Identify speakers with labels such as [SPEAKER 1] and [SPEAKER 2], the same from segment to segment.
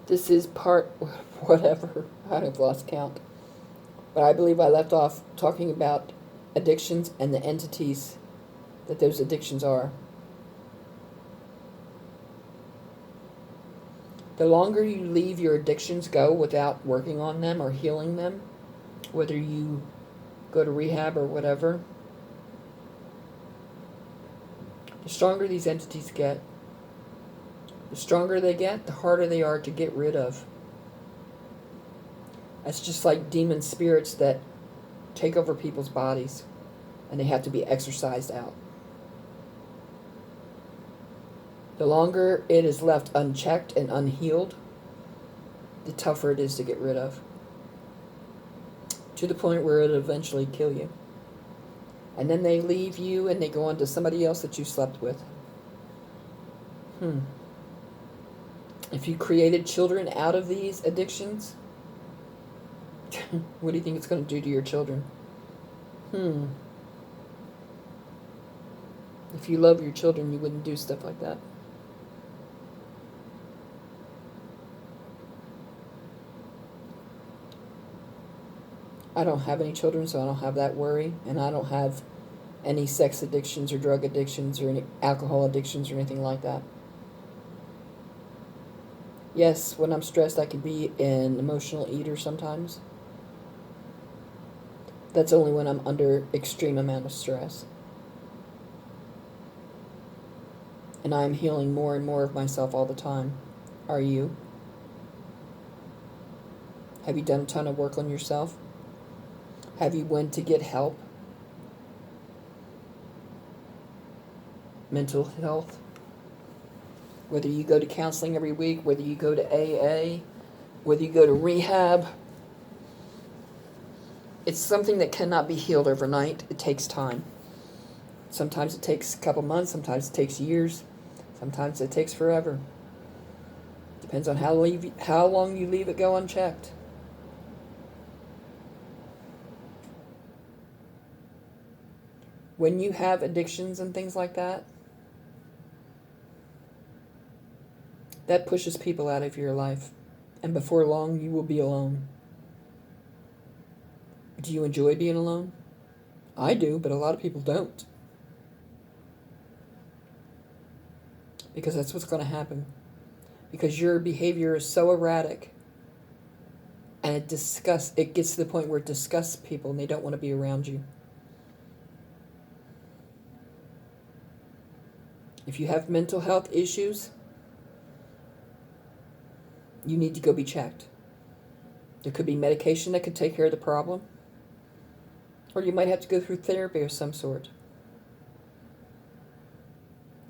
[SPEAKER 1] This is part, whatever, I've lost count. But I believe I left off talking about addictions and the entities that those addictions are. The longer you leave your addictions go without working on them or healing them, whether you go to rehab or whatever, the stronger these entities get. The stronger they get, the harder they are to get rid of. That's just like demon spirits that take over people's bodies and they have to be exorcised out. The longer it is left unchecked and unhealed, the tougher it is to get rid of. To the point where it'll eventually kill you. And then they leave you and they go on to somebody else that you slept with. If you created children out of these addictions, what do you think it's going to do to your children? If you love your children, you wouldn't do stuff like that. I don't have any children, so I don't have that worry. And I don't have any sex addictions or drug addictions or any alcohol addictions or anything like that. Yes, when I'm stressed, I can be an emotional eater sometimes. That's only when I'm under extreme amount of stress. And I'm healing more and more of myself all the time. Are you? Have you done a ton of work on yourself? Have you went to get help? Mental health? Whether you go to counseling every week, whether you go to AA, whether you go to rehab, it's something that cannot be healed overnight. It takes time. Sometimes it takes a couple months, sometimes it takes years, sometimes it takes forever. Depends on how long you leave it go unchecked. When you have addictions and things like that, that pushes people out of your life. And before long, you will be alone. Do you enjoy being alone? I do, but a lot of people don't. Because that's what's going to happen. Because your behavior is so erratic. And it gets to the point where it disgusts people and they don't want to be around you. If you have mental health issues, you need to go be checked. There could be medication that could take care of the problem. Or you might have to go through therapy of some sort.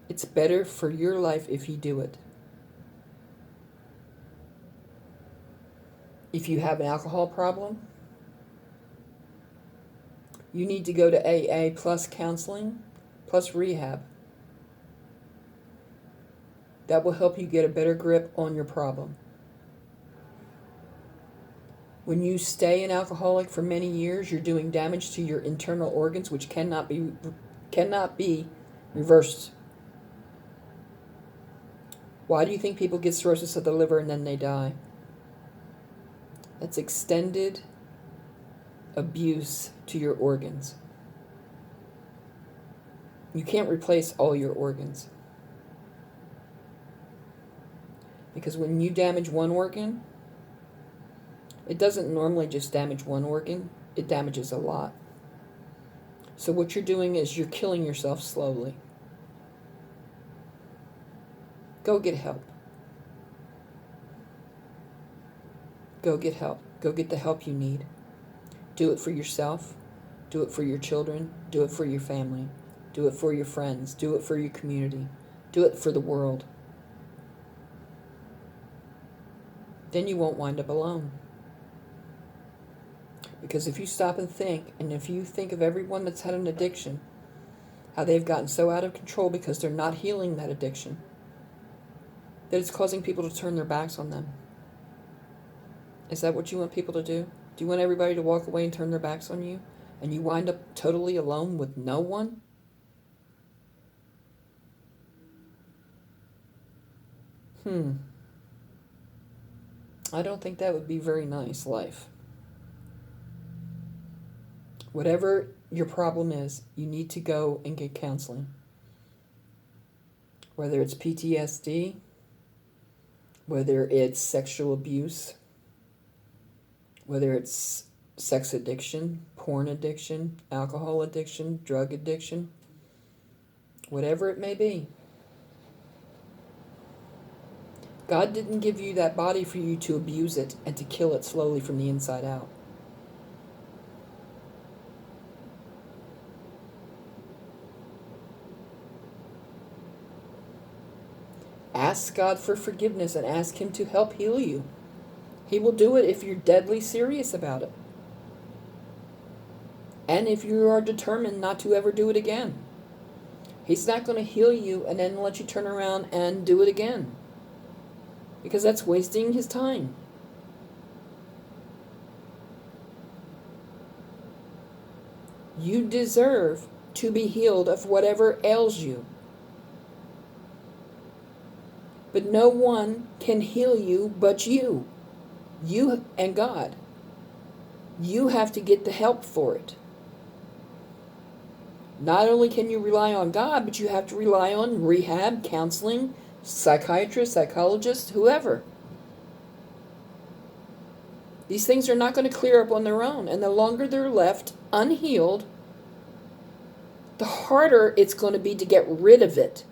[SPEAKER 1] It's better for your life if you do it. If you have an alcohol problem, you need to go to AA plus counseling plus rehab. That will help you get a better grip on your problem. When you stay an alcoholic for many years, you're doing damage to your internal organs, which cannot be reversed. Why do you think people get cirrhosis of the liver and then they die? That's extended abuse to your organs. You can't replace all your organs. Because when you damage one organ, it doesn't normally just damage one organ, it damages a lot. So what you're doing is you're killing yourself slowly. Go get help. Go get help. Go get the help you need. Do it for yourself. Do it for your children. Do it for your family. Do it for your friends. Do it for your community. Do it for the world. Then you won't wind up alone. Because if you stop and think, and if you think of everyone that's had an addiction, how they've gotten so out of control because they're not healing that addiction, that it's causing people to turn their backs on them. Is that what you want people to do? Do you want everybody to walk away and turn their backs on you? And you wind up totally alone with no one? I don't think that would be very nice life. Whatever your problem is, you need to go and get counseling. Whether it's PTSD, whether it's sexual abuse, whether it's sex addiction, porn addiction, alcohol addiction, drug addiction, whatever it may be. God didn't give you that body for you to abuse it and to kill it slowly from the inside out. Ask God for forgiveness and ask Him to help heal you. He will do it if you're deadly serious about it. And if you are determined not to ever do it again. He's not going to heal you and then let you turn around and do it again. Because that's wasting His time. You deserve to be healed of whatever ails you. But no one can heal you but you. You and God. You have to get the help for it. Not only can you rely on God, but you have to rely on rehab, counseling, psychiatrists, psychologists, whoever. These things are not going to clear up on their own. And the longer they're left unhealed, the harder it's going to be to get rid of it.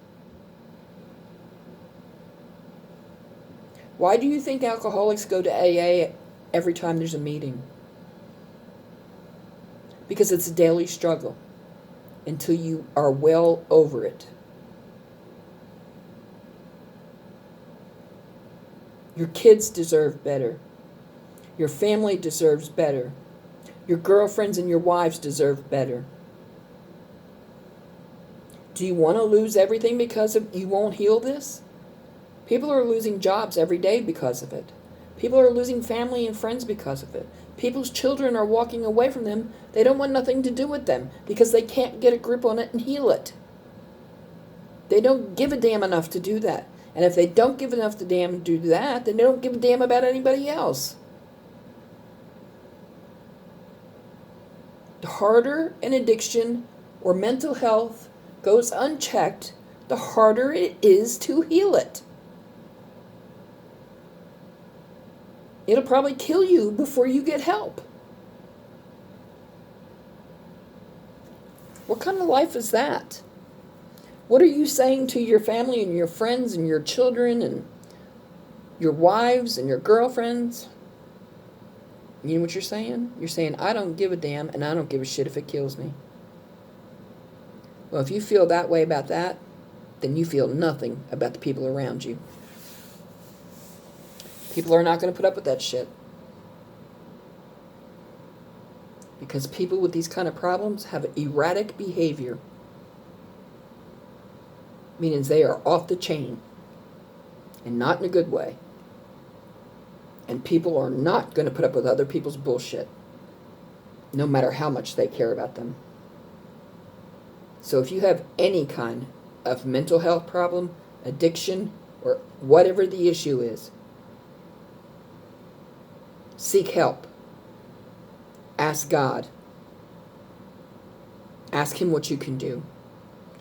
[SPEAKER 1] Why do you think alcoholics go to AA every time there's a meeting? Because it's a daily struggle until you are well over it. Your kids deserve better. Your family deserves better. Your girlfriends and your wives deserve better. Do you want to lose everything because you won't heal this? People are losing jobs every day because of it. People are losing family and friends because of it. People's children are walking away from them. They don't want nothing to do with them because they can't get a grip on it and heal it. They don't give a damn enough to do that. And if they don't give enough to damn to do that, then they don't give a damn about anybody else. The harder an addiction or mental health goes unchecked, the harder it is to heal it. It'll probably kill you before you get help. What kind of life is that? What are you saying to your family and your friends and your children and your wives and your girlfriends? You know what you're saying? You're saying, I don't give a damn and I don't give a shit if it kills me. Well, if you feel that way about that, then you feel nothing about the people around you. People are not going to put up with that shit. Because people with these kind of problems have erratic behavior. Meaning they are off the chain. And not in a good way. And people are not going to put up with other people's bullshit. No matter how much they care about them. So if you have any kind of mental health problem, addiction, or whatever the issue is, seek help. Ask God. Ask Him what you can do.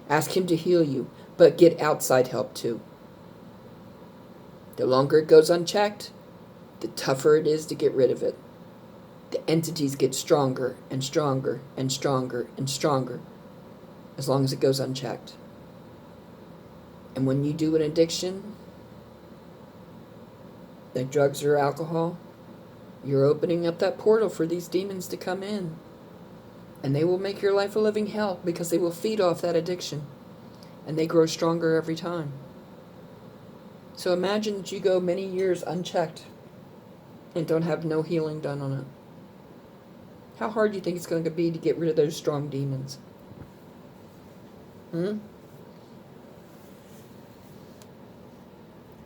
[SPEAKER 1] Ask Him to heal you, but get outside help too. The longer it goes unchecked, the tougher it is to get rid of it. The entities get stronger and stronger and stronger and stronger as long as it goes unchecked. And when you do an addiction, like drugs or alcohol, you're opening up that portal for these demons to come in. And they will make your life a living hell because they will feed off that addiction. And they grow stronger every time. So imagine that you go many years unchecked and don't have no healing done on it. How hard do you think it's going to be to get rid of those strong demons?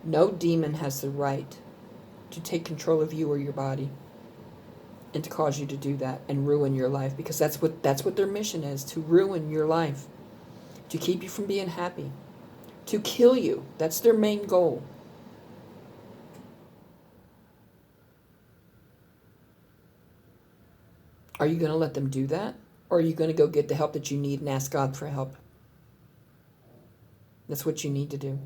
[SPEAKER 1] No demon has the right to take control of you or your body and to cause you to do that and ruin your life, because that's what their mission is, to ruin your life, to keep you from being happy, to kill you. That's their main goal. Are you going to let them do that? Or are you going to go get the help that you need and ask God for help? That's what you need to do.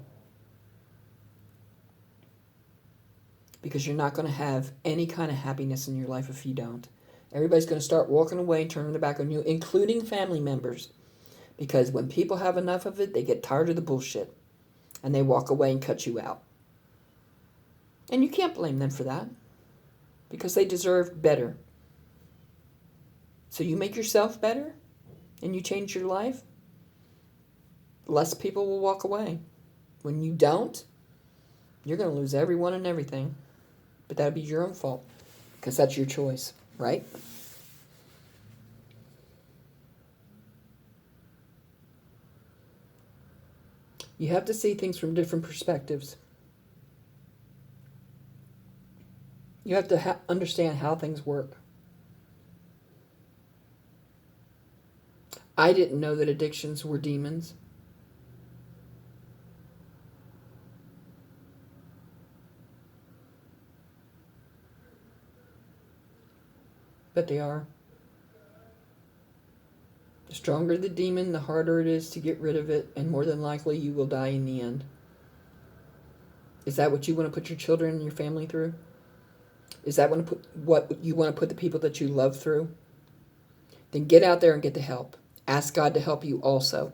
[SPEAKER 1] Because you're not going to have any kind of happiness in your life if you don't. Everybody's going to start walking away and turning their back on you, including family members. Because when people have enough of it, they get tired of the bullshit. And they walk away and cut you out. And you can't blame them for that. Because they deserve better. So you make yourself better and you change your life, less people will walk away. When you don't, you're going to lose everyone and everything. But that'll be your own fault because that's your choice, right? You have to see things from different perspectives. You have to understand how things work. I didn't know that addictions were demons. But they are. The stronger the demon, the harder it is to get rid of it, and more than likely you will die in the end. Is that what you want to put your children and your family through? Is that what you want to put the people that you love through? Then get out there and get the help. Ask God to help you also.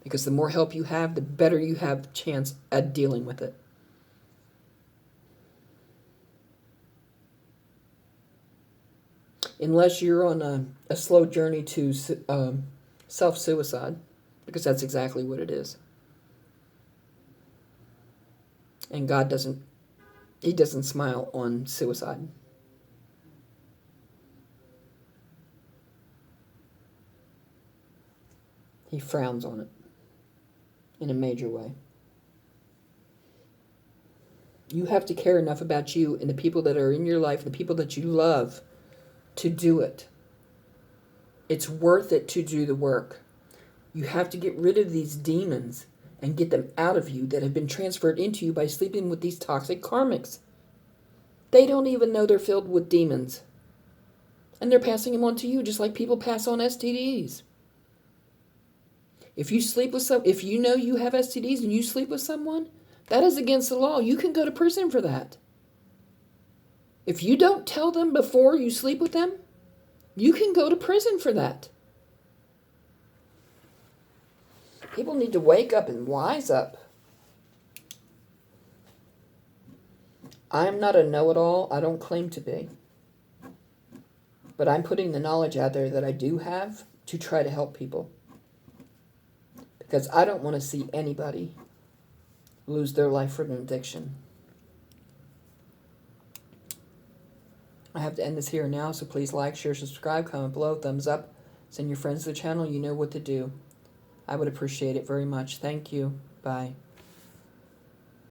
[SPEAKER 1] Because the more help you have, the better you have the chance at dealing with it. Unless you're on a slow journey to self-suicide, because that's exactly what it is. And God He doesn't smile on suicide. He frowns on it in a major way. You have to care enough about you and the people that are in your life, the people that you love, to do it. It's worth it to do the work. You have to get rid of these demons and get them out of you that have been transferred into you by sleeping with these toxic karmics. They don't even know they're filled with demons. And they're passing them on to you just like people pass on STDs. If you know you have STDs and you sleep with someone, that is against the law. You can go to prison for that. If you don't tell them before you sleep with them, you can go to prison for that. People need to wake up and wise up. I'm not a know-it-all. I don't claim to be. But I'm putting the knowledge out there that I do have to try to help people. Because I don't want to see anybody lose their life from an addiction. I have to end this here now, so please like, share, subscribe, comment below, thumbs up, send your friends to the channel. You know what to do. I would appreciate it very much. Thank you. Bye.